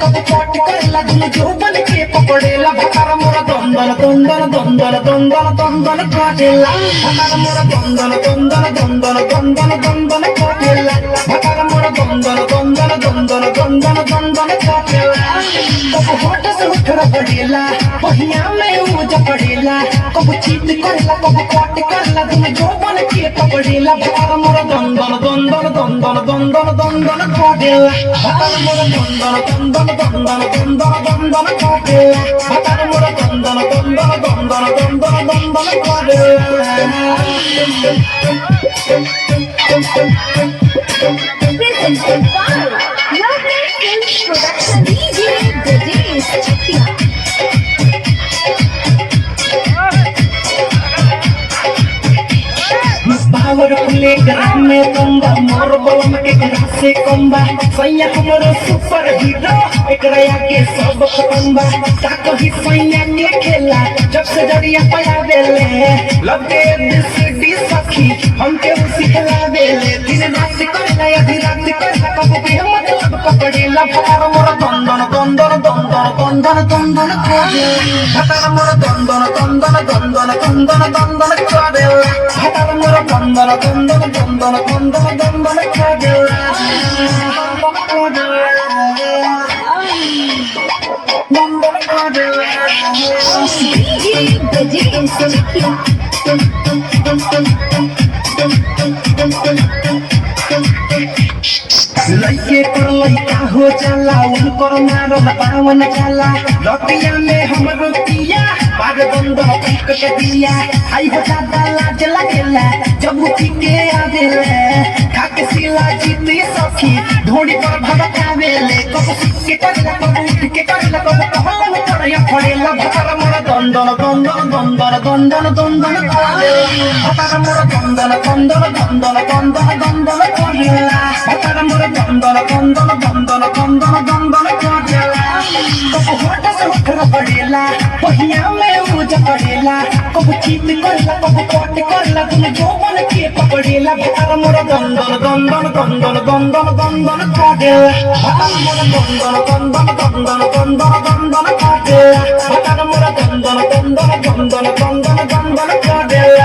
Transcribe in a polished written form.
कब चोट करेला दुनु जो बन के पकड़ेला भतार मोरा दंदन दंदन दंदन दंदन दंदन काटेला भतार मोरा दंदन दंदन दंदन दंदन दंदन काटेला भतार मोरा दंदन दंदन दंदन दंदन दंदन काटेला कब होठ से उठ पड़ेला पहिया में ऊंच पड़ेला कब चीत करेला कब काट करेला दुनु जो बन के पकड़ेला भतार मोरा दंदन दंदन दंदन दंदन दंदन काटेला भतार मोरा दंदन दंदन दंदन दंदन दंदन काटेला भतार मोरा दंदन दंदन दंदन दंदन दंदन काटेला Presented by Lovely Films Production DJ Brajesh Chakia. Power खुले ग्राम में तंबा मोर बलम के ग्रास से कम्बा सैया हमरो सुपर हीरो एकरा के सब खतंबा का कही सैया के खेला जब से जड़िया पया देले लगे दिसडी सखी हमके सिखला देले दिन रात करला आधी रात करला कब भी हम मतलब पकड़ेला भतार मोर दंदन दंदन दंदन दंदन दंदन काटे भतार मोर दंदन दंदन दंदन दंदन दंदन काटे भतार मोर दंदन दंदन दंदन दंदन दंदन काटे दंदन काटे DJ Brajesh Chakia. लइके पर लइका हो जाला उनकर मारल पावन जाला लटिया में हमरो पिया बाग बंद पीक के दिया आई हो ज्यादा लाज लगेला जब उठी के आवेले खाके सिला जीती सखी ढोड़ी पर भड़कावेले कब के करला कब उठ के करला कब कहला में पड़या पड़ेला भतार मोर दंदन दंदन दंदन दंदन दंदन काटेला भतार मोर दंदन दंदन दंदन दंदन दंदन काटेला भतार मोर दंदन दंदन दंदन दंदन दंदन काटेला कब होठ से उठ पड़ेला पहिया में ऊंच पड़ेला कब चीत करला कब काट करला दुनु जो बन के पकड़ेला भतार मोर दंदन दंदन दंदन दंदन दंदन काटेला भतार मोर दंदन दंदन दंदन दंदन दंदन काटेला भतार मोर दंदन दंदन दंदन दंदन दंदन काटेला